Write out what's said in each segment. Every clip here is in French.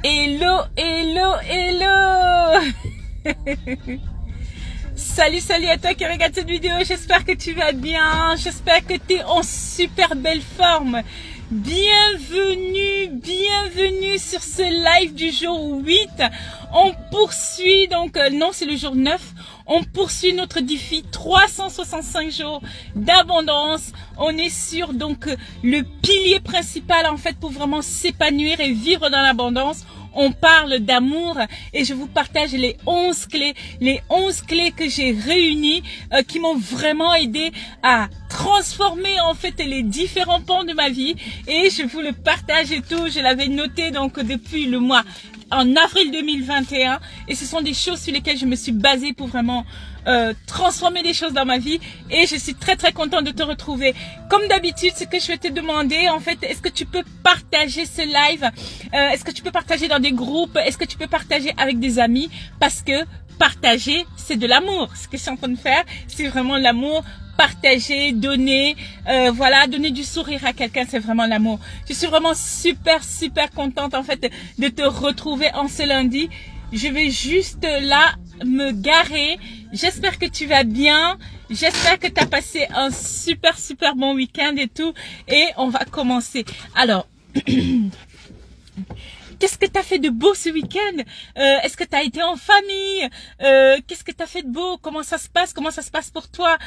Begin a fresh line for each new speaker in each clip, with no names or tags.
Hello, hello, hello. Salut, salut à toi qui regarde cette vidéo, j'espère que tu vas bien, j'espère que tu es en super belle forme. Bienvenue, bienvenue sur ce live du jour 8. On poursuit, donc non c'est le jour 9. On poursuit notre défi 365 jours d'abondance. On est sur donc le pilier principal en fait pour vraiment s'épanouir et vivre dans l'abondance. On parle d'amour et je vous partage les 11 clés que j'ai réunies qui m'ont vraiment aidé à transformer en fait les différents pans de ma vie et je vous le partage et tout. Je l'avais noté donc depuis le mois en avril 2021 et ce sont des choses sur lesquelles je me suis basée pour vraiment transformer des choses dans ma vie et je suis très très contente de te retrouver. Comme d'habitude, ce que je vais te demander en fait, est-ce que tu peux partager ce live, est-ce que tu peux partager dans des groupes, est-ce que tu peux partager avec des amis, parce que partager c'est de l'amour. Ce que je suis en train de faire, c'est vraiment l'amour. Partager, donner, voilà, donner du sourire à quelqu'un, c'est vraiment l'amour. Je suis vraiment super contente en fait de te retrouver en ce lundi. Je vais juste là me garer. J'espère que tu vas bien. J'espère que tu as passé un super bon week-end et tout. Et on va commencer. Alors, qu'est-ce que tu as fait de beau ce week-end? Est-ce que tu as été en famille? Qu'est-ce que tu as fait de beau? Comment ça se passe? Comment ça se passe pour toi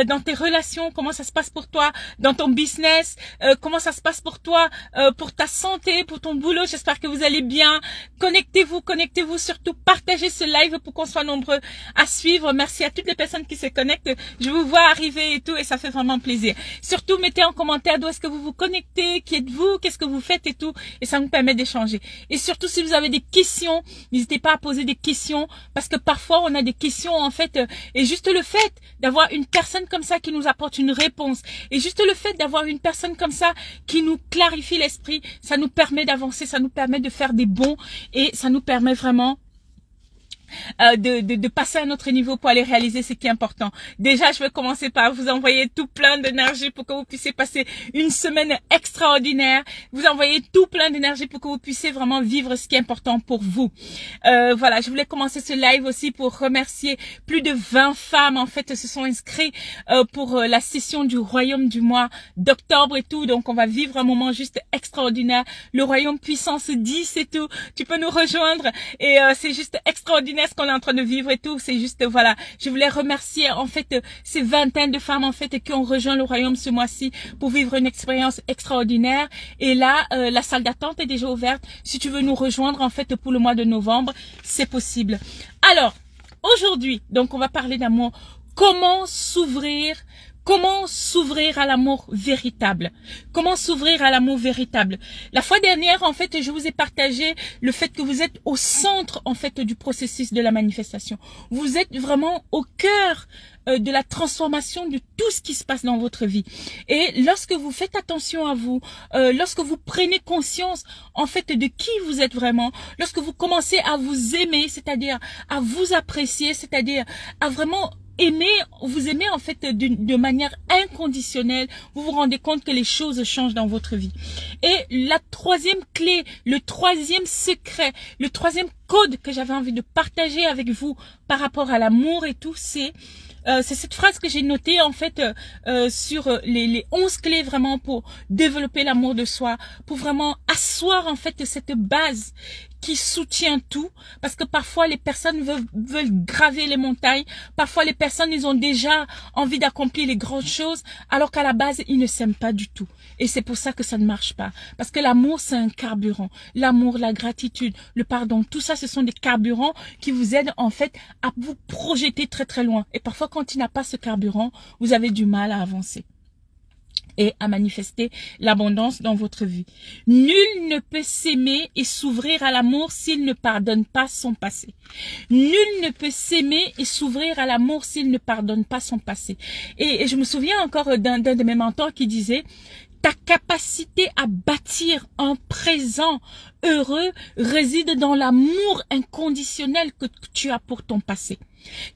dans tes relations? Comment ça se passe pour toi dans ton business? Comment ça se passe pour toi pour ta santé, pour ton boulot? J'espère que vous allez bien. Connectez-vous, surtout partagez ce live pour qu'on soit nombreux à suivre. Merci à toutes les personnes qui se connectent. Je vous vois arriver et tout et ça fait vraiment plaisir. Surtout mettez en commentaire d'où est-ce que vous vous connectez, qui êtes-vous, qu'est-ce que vous faites et tout et ça nous permet d'échanger. Et surtout, si vous avez des questions, n'hésitez pas à poser des questions parce que parfois, on a des questions en fait. Et juste le fait d'avoir une personne comme ça qui nous apporte une réponse et juste le fait d'avoir une personne comme ça qui nous clarifie l'esprit, ça nous permet d'avancer, ça nous permet de faire des bons et ça nous permet vraiment de passer à un autre niveau pour aller réaliser ce qui est important. Déjà, je vais commencer par vous envoyer tout plein d'énergie pour que vous puissiez passer une semaine extraordinaire. Vous envoyer tout plein d'énergie pour que vous puissiez vraiment vivre ce qui est important pour vous. Voilà, je voulais commencer ce live aussi pour remercier plus de 20 femmes en fait se sont inscrites pour la session du royaume du mois d'octobre et tout. Donc, on va vivre un moment juste extraordinaire. Le royaume puissance 10 et tout. Tu peux nous rejoindre et c'est juste extraordinaire ce qu'on est en train de vivre et tout, c'est juste voilà, je voulais remercier en fait ces vingtaines de femmes en fait qui ont rejoint le royaume ce mois-ci pour vivre une expérience extraordinaire et là la salle d'attente est déjà ouverte. Si tu veux nous rejoindre en fait pour le mois de novembre, c'est possible. Alors, aujourd'hui, donc on va parler d'amour. Comment s'ouvrir à l'amour véritable? Comment s'ouvrir à l'amour véritable? La fois dernière, en fait, je vous ai partagé le fait que vous êtes au centre, en fait, du processus de la manifestation. Vous êtes vraiment au cœur de la transformation de tout ce qui se passe dans votre vie. Et lorsque vous faites attention à vous, lorsque vous prenez conscience, en fait, de qui vous êtes vraiment, lorsque vous commencez à vous aimer, c'est-à-dire à vous apprécier, c'est-à-dire à vraiment vous aimez en fait de manière inconditionnelle, vous vous rendez compte que les choses changent dans votre vie. Et la troisième clé, le troisième secret, le troisième code que j'avais envie de partager avec vous par rapport à l'amour et tout, c'est cette phrase que j'ai notée en fait sur les 11 clés vraiment pour développer l'amour de soi, pour vraiment asseoir en fait cette base qui soutient tout, parce que parfois les personnes veulent graver les montagnes, parfois les personnes ils ont déjà envie d'accomplir les grandes choses, alors qu'à la base ils ne s'aiment pas du tout. Et c'est pour ça que ça ne marche pas, parce que l'amour c'est un carburant, l'amour, la gratitude, le pardon, tout ça ce sont des carburants qui vous aident en fait à vous projeter très loin. Et parfois quand il n'a pas ce carburant, vous avez du mal à avancer et à manifester l'abondance dans votre vie. Nul ne peut s'aimer et s'ouvrir à l'amour s'il ne pardonne pas son passé. Nul ne peut s'aimer et s'ouvrir à l'amour s'il ne pardonne pas son passé. Et je me souviens encore d'un de mes mentors qui disait: ta capacité à bâtir un présent heureux réside dans l'amour inconditionnel que tu as pour ton passé.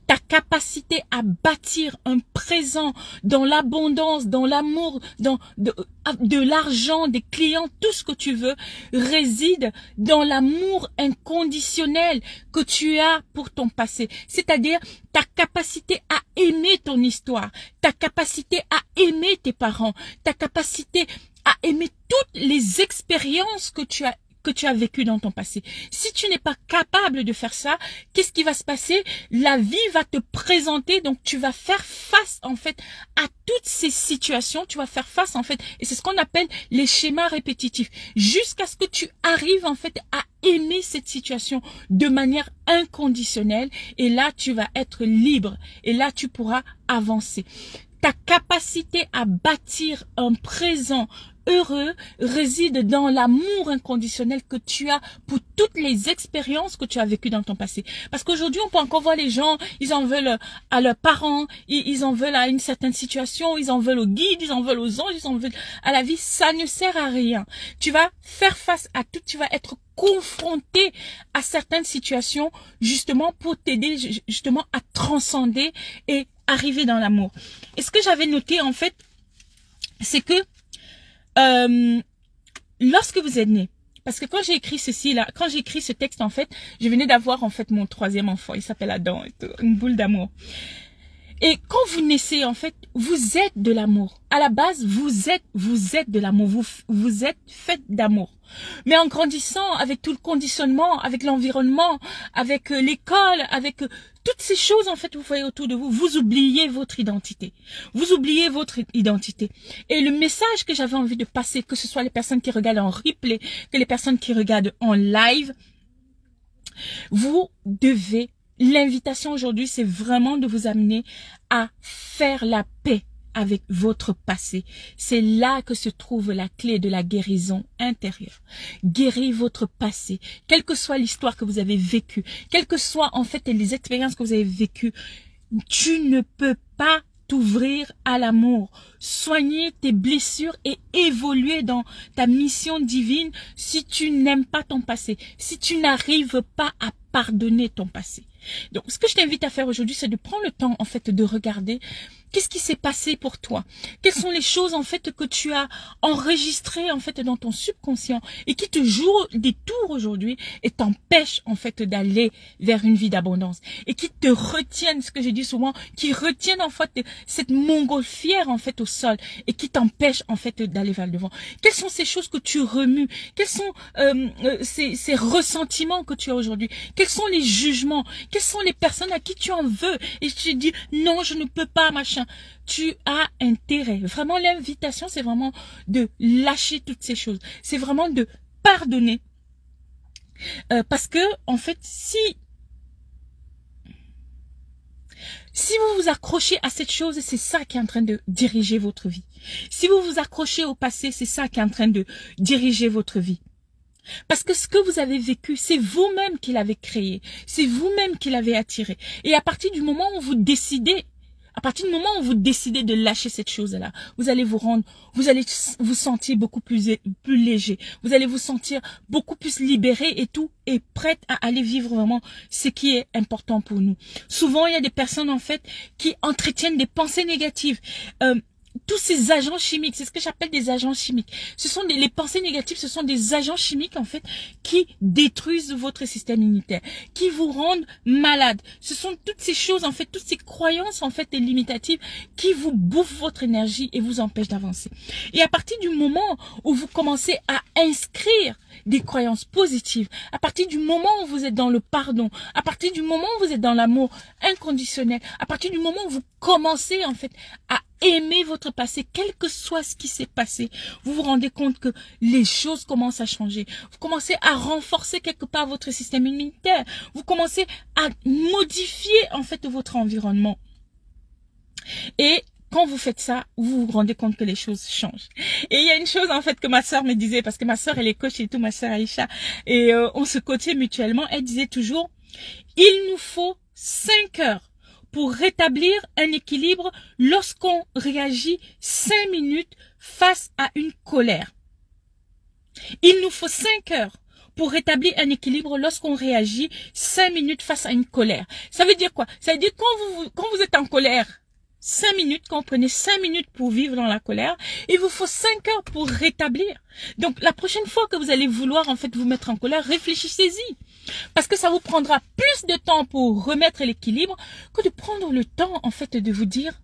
ta capacité à bâtir un présent dans l'abondance, dans l'amour, dans de l'argent, des clients, tout ce que tu veux, réside dans l'amour inconditionnel que tu as pour ton passé. C'est-à-dire ta capacité à aimer ton histoire, ta capacité à aimer tes parents, ta capacité à aimer toutes les expériences que tu as vécu dans ton passé. Si tu n'es pas capable de faire ça, qu'est-ce qui va se passer? La vie va te présenter, donc tu vas faire face en fait à toutes ces situations, tu vas faire face en fait, et c'est ce qu'on appelle les schémas répétitifs, jusqu'à ce que tu arrives en fait à aimer cette situation de manière inconditionnelle, et là tu vas être libre, et là tu pourras avancer. Ta capacité à bâtir un présent heureux réside dans l'amour inconditionnel que tu as pour toutes les expériences que tu as vécues dans ton passé. Parce qu'aujourd'hui, on peut encore voir les gens, ils en veulent à leurs parents, ils en veulent à une certaine situation, ils en veulent au guide, ils en veulent aux anges, ils en veulent à la vie. Ça ne sert à rien. Tu vas faire face à tout, tu vas être confronté à certaines situations justement pour t'aider justement à transcender et arriver dans l'amour. Et ce que j'avais noté en fait, c'est que lorsque vous êtes né, parce que quand j'ai écrit ceci là, quand j'ai écrit ce texte en fait, je venais d'avoir en fait mon 3e enfant, il s'appelle Adam, une boule d'amour. Et quand vous naissez en fait, vous êtes de l'amour. À la base, vous êtes de l'amour, vous êtes fait d'amour. Mais en grandissant, avec tout le conditionnement, avec l'environnement, avec l'école, avec toutes ces choses en fait vous voyez autour de vous, vous oubliez votre identité. Vous oubliez votre identité. Et le message que j'avais envie de passer, que ce soit les personnes qui regardent en replay, que les personnes qui regardent en live, vous devez, l'invitation aujourd'hui, c'est vraiment de vous amener à faire la paix avec votre passé. C'est là que se trouve la clé de la guérison intérieure. Guérir votre passé, quelle que soit l'histoire que vous avez vécue, quelles que soient en fait les expériences que vous avez vécues, tu ne peux pas t'ouvrir à l'amour, soigner tes blessures et évoluer dans ta mission divine si tu n'aimes pas ton passé, si tu n'arrives pas à pardonner ton passé. Donc, ce que je t'invite à faire aujourd'hui, c'est de prendre le temps, en fait, de regarder qu'est-ce qui s'est passé pour toi. Quelles sont les choses, en fait, que tu as enregistrées, en fait, dans ton subconscient et qui te jouent des tours aujourd'hui et t'empêchent, en fait, d'aller vers une vie d'abondance et qui te retiennent, ce que je dis souvent, qui retiennent, en fait, cette montgolfière, en fait, au sol et qui t'empêchent, en fait, d'aller vers le devant. Quelles sont ces choses que tu remues? Quels sont ces ressentiments que tu as aujourd'hui? Quels sont les jugements? Quelles sont les personnes à qui tu en veux? Et tu dis, non, je ne peux pas, machin. Tu as intérêt. Vraiment, l'invitation, c'est vraiment de lâcher toutes ces choses. C'est vraiment de pardonner. Parce que, en fait, si vous vous accrochez à cette chose, c'est ça qui est en train de diriger votre vie. Si vous vous accrochez au passé, c'est ça qui est en train de diriger votre vie. Parce que ce que vous avez vécu, c'est vous-même qui l'avez créé. C'est vous-même qui l'avez attiré. Et à partir du moment où vous décidez, de lâcher cette chose-là, vous allez vous sentir beaucoup plus léger. Vous allez vous sentir beaucoup plus libéré et tout, et prête à aller vivre vraiment ce qui est important pour nous. Souvent, il y a des personnes, en fait, qui entretiennent des pensées négatives. Tous ces agents chimiques, c'est ce que j'appelle des agents chimiques. Ce sont les pensées négatives, ce sont des agents chimiques en fait qui détruisent votre système immunitaire, qui vous rendent malade. Ce sont toutes ces choses en fait, toutes ces croyances en fait limitatives qui vous bouffent votre énergie et vous empêchent d'avancer. Et à partir du moment où vous commencez à inscrire des croyances positives, à partir du moment où vous êtes dans le pardon, à partir du moment où vous êtes dans l'amour inconditionnel, à partir du moment où vous commencez en fait à aimer votre passé, quel que soit ce qui s'est passé, vous vous rendez compte que les choses commencent à changer. Vous commencez à renforcer quelque part votre système immunitaire. Vous commencez à modifier en fait votre environnement. Et quand vous faites ça, vous vous rendez compte que les choses changent. Et il y a une chose en fait que ma sœur me disait, parce que ma sœur elle est coach et tout, ma sœur Aïcha, et on se coachait mutuellement. Elle disait toujours, il nous faut 5 heures pour rétablir un équilibre lorsqu'on réagit 5 minutes face à une colère. Il nous faut 5 heures pour rétablir un équilibre lorsqu'on réagit 5 minutes face à une colère. Ça veut dire quoi? Ça veut dire quand vous êtes en colère, 5 minutes, quand vous prenez 5 minutes pour vivre dans la colère, il vous faut 5 heures pour rétablir. Donc, la prochaine fois que vous allez vouloir, en fait, vous mettre en colère, réfléchissez-y. Parce que ça vous prendra plus de temps pour remettre l'équilibre que de prendre le temps, en fait, de vous dire,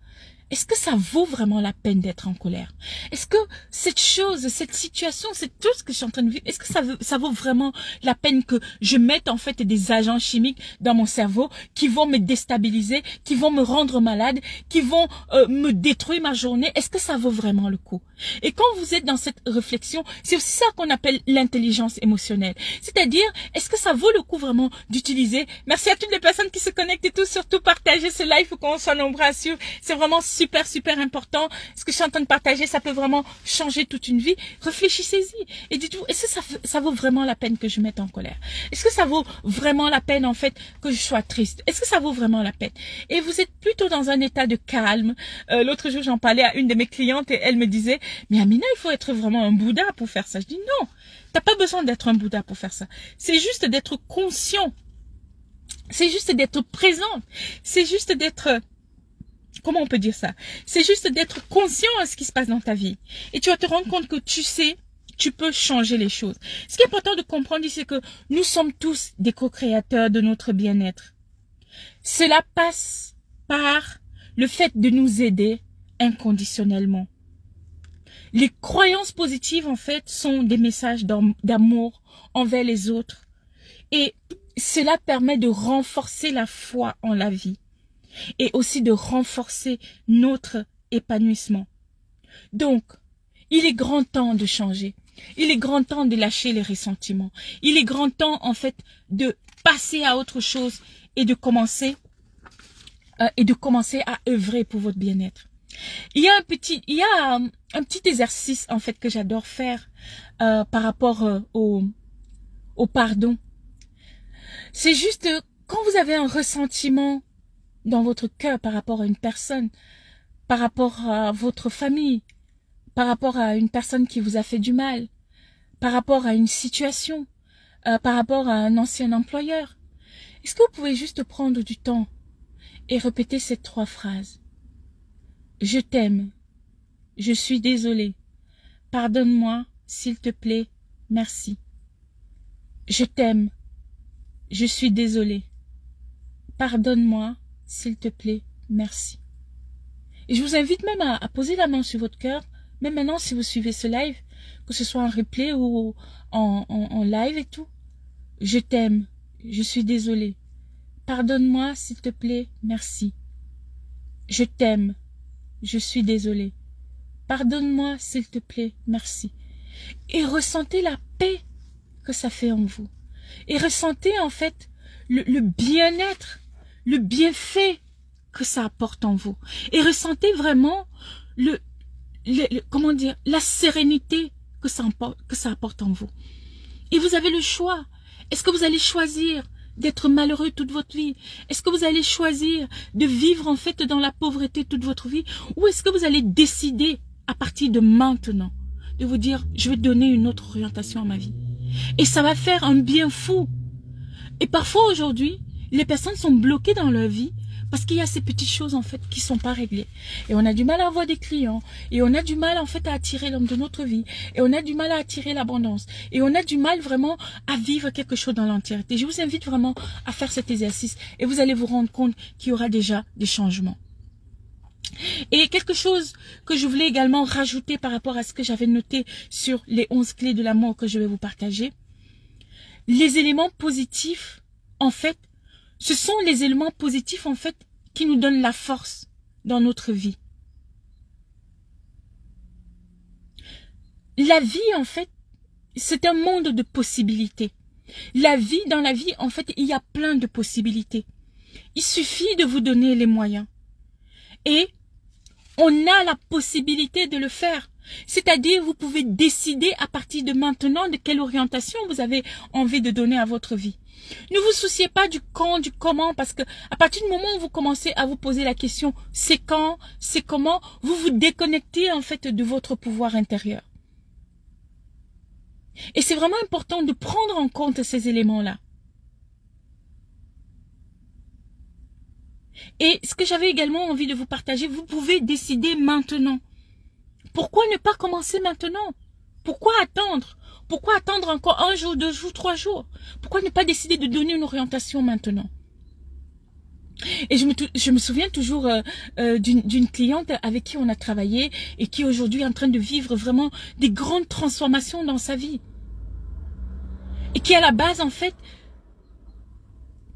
est-ce que ça vaut vraiment la peine d'être en colère? Est-ce que cette chose, cette situation, c'est tout ce que je suis en train de vivre, est-ce que ça vaut vraiment la peine que je mette en fait des agents chimiques dans mon cerveau qui vont me déstabiliser, qui vont me rendre malade, qui vont me détruire ma journée? Est-ce que ça vaut vraiment le coup? Et quand vous êtes dans cette réflexion, c'est aussi ça qu'on appelle l'intelligence émotionnelle. C'est-à-dire, est-ce que ça vaut le coup vraiment d'utiliser? Merci à toutes les personnes qui se connectent et tout, surtout partagez ce live pour qu'on soit nombreux à suivre. C'est vraiment super important. Ce que je suis en train de partager, ça peut vraiment changer toute une vie. Réfléchissez-y et dites-vous, est-ce que ça vaut vraiment la peine que je mette en colère? Est-ce que ça vaut vraiment la peine en fait que je sois triste? Est-ce que ça vaut vraiment la peine? Et vous êtes plutôt dans un état de calme. L'autre jour, j'en parlais à une de mes clientes et elle me disait, mais Amina, il faut être vraiment un Bouddha pour faire ça. Je dis non, t'as pas besoin d'être un Bouddha pour faire ça. C'est juste d'être conscient. C'est juste d'être présent. C'est juste d'être... Comment on peut dire ça? C'est juste d'être conscient de ce qui se passe dans ta vie. Et tu vas te rendre compte que tu sais, tu peux changer les choses. Ce qui est important de comprendre, c'est que nous sommes tous des co-créateurs de notre bien-être. Cela passe par le fait de nous aider inconditionnellement. Les croyances positives, en fait, sont des messages d'amour envers les autres. Et cela permet de renforcer la foi en la vie. Et aussi de renforcer notre épanouissement. Donc, il est grand temps de changer. Il est grand temps de lâcher les ressentiments. Il est grand temps, en fait, de passer à autre chose et de commencer à œuvrer pour votre bien-être. Il y a un petit exercice, en fait, que j'adore faire par rapport au pardon. C'est juste quand vous avez un ressentiment dans votre cœur par rapport à une personne, par rapport à votre famille, par rapport à une personne qui vous a fait du mal, par rapport à une situation, par rapport à un ancien employeur. Est-ce que vous pouvez juste prendre du temps et répéter ces 3 phrases? Je t'aime, je suis désolé, pardonne-moi, s'il te plaît, merci. Je t'aime, je suis désolé, pardonne-moi, s'il te plaît, merci. Et je vous invite même à poser la main sur votre cœur, même maintenant si vous suivez ce live, que ce soit en replay ou en live et tout. Je t'aime, je suis désolé. Pardonne-moi, s'il te plaît, merci. Je t'aime, je suis désolé. Pardonne-moi, s'il te plaît, merci. Et ressentez la paix que ça fait en vous. Et ressentez en fait le bien-être, le bienfait que ça apporte en vous. Et ressentez vraiment comment dire, la sérénité que ça apporte en vous. Et vous avez le choix. Est-ce que vous allez choisir d'être malheureux toute votre vie? Est-ce que vous allez choisir de vivre en fait dans la pauvreté toute votre vie? Ou est-ce que vous allez décider à partir de maintenant de vous dire, je vais donner une autre orientation à ma vie? Et ça va faire un bien fou. Et parfois aujourd'hui, les personnes sont bloquées dans leur vie parce qu'il y a ces petites choses en fait qui sont pas réglées. Et on a du mal à avoir des clients. Et on a du mal en fait à attirer l'homme de notre vie. Et on a du mal à attirer l'abondance. Et on a du mal vraiment à vivre quelque chose dans l'entièreté. Je vous invite vraiment à faire cet exercice. Et vous allez vous rendre compte qu'il y aura déjà des changements. Et quelque chose que je voulais également rajouter par rapport à ce que j'avais noté sur les 11 clés de l'amour que je vais vous partager. Les éléments positifs, en fait, ce sont les éléments positifs, en fait, qui nous donnent la force dans notre vie. La vie, en fait, c'est un monde de possibilités. Dans la vie, en fait, il y a plein de possibilités. Il suffit de vous donner les moyens. Et on a la possibilité de le faire. C'est-à-dire, vous pouvez décider à partir de maintenant de quelle orientation vous avez envie de donner à votre vie. Ne vous souciez pas du quand, du comment, parce que à partir du moment où vous commencez à vous poser la question c'est quand, c'est comment, vous vous déconnectez en fait de votre pouvoir intérieur. Et c'est vraiment important de prendre en compte ces éléments-là. Et ce que j'avais également envie de vous partager, vous pouvez décider maintenant. Pourquoi ne pas commencer maintenant? Pourquoi attendre? Pourquoi attendre encore 1 jour, 2 jours, 3 jours? Pourquoi ne pas décider de donner une orientation maintenant? Et je me souviens toujours d'une cliente avec qui on a travaillé et qui aujourd'hui est en train de vivre vraiment des grandes transformations dans sa vie. Et qui à la base, en fait,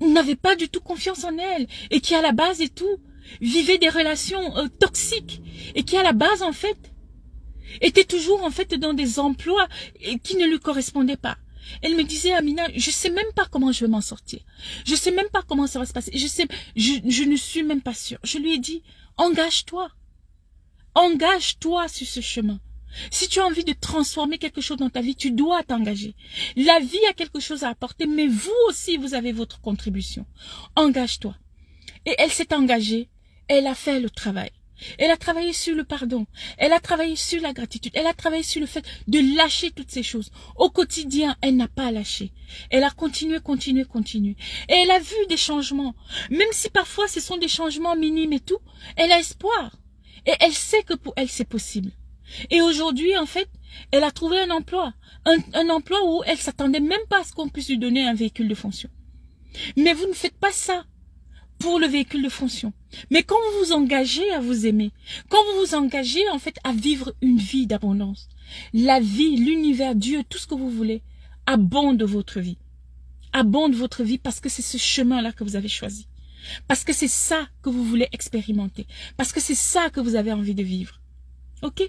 n'avait pas du tout confiance en elle. Et qui à la base et tout, vivait des relations toxiques. Et qui à la base, en fait, était toujours en fait dans des emplois qui ne lui correspondaient pas. Elle me disait, Amina, je sais même pas comment je vais m'en sortir. Je sais même pas comment ça va se passer. Je ne suis même pas sûre. Je lui ai dit, engage-toi. Engage-toi sur ce chemin. Si tu as envie de transformer quelque chose dans ta vie, tu dois t'engager. La vie a quelque chose à apporter, mais vous aussi, vous avez votre contribution. Engage-toi. Et elle s'est engagée. Elle a fait le travail. Elle a travaillé sur le pardon. Elle a travaillé sur la gratitude. Elle a travaillé sur le fait de lâcher toutes ces choses. Au quotidien, elle n'a pas lâché. Elle a continué. Et elle a vu des changements. Même si parfois ce sont des changements minimes et tout, elle a espoir. Et elle sait que pour elle, c'est possible. Et aujourd'hui, en fait, elle a trouvé un emploi. Un emploi où elle s'attendait même pas à ce qu'on puisse lui donner un véhicule de fonction. Mais vous ne faites pas ça pour le véhicule de fonction. Mais quand vous vous engagez à vous aimer, quand vous vous engagez en fait à vivre une vie d'abondance, la vie, l'univers, Dieu, tout ce que vous voulez, abonde votre vie. Abonde votre vie parce que c'est ce chemin-là que vous avez choisi. Parce que c'est ça que vous voulez expérimenter. Parce que c'est ça que vous avez envie de vivre. Ok?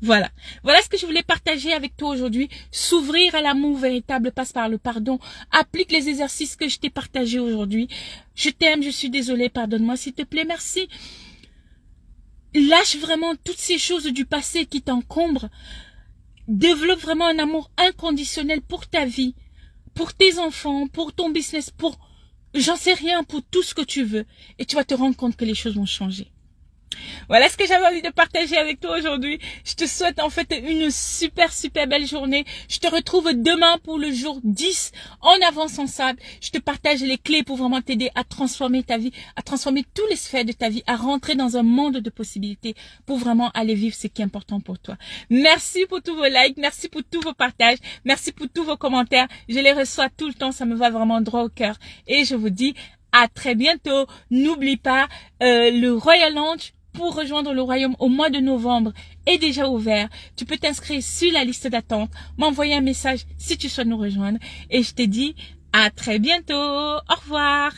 Voilà. Voilà ce que je voulais partager avec toi aujourd'hui. S'ouvrir à l'amour véritable passe par le pardon. Applique les exercices que je t'ai partagés aujourd'hui. Je t'aime, je suis désolée, pardonne-moi s'il te plaît, merci. Lâche vraiment toutes ces choses du passé qui t'encombrent. Développe vraiment un amour inconditionnel pour ta vie, pour tes enfants, pour ton business, pour, j'en sais rien, pour tout ce que tu veux. Et tu vas te rendre compte que les choses vont changer. Voilà ce que j'avais envie de partager avec toi aujourd'hui. Je te souhaite en fait une super belle journée. Je te retrouve demain pour le jour 10 en avance ensemble. Je te partage les clés pour vraiment t'aider à transformer ta vie, à transformer tous les sphères de ta vie, à rentrer dans un monde de possibilités pour vraiment aller vivre ce qui est important pour toi. Merci pour tous vos likes, merci pour tous vos partages, merci pour tous vos commentaires. Je les reçois tout le temps, ça me va vraiment droit au cœur. Et je vous dis à très bientôt. N'oublie pas le Royal Launch pour rejoindre le royaume au mois de novembre est déjà ouvert. Tu peux t'inscrire sur la liste d'attente, m'envoyer un message si tu souhaites nous rejoindre. Et je te dis à très bientôt. Au revoir.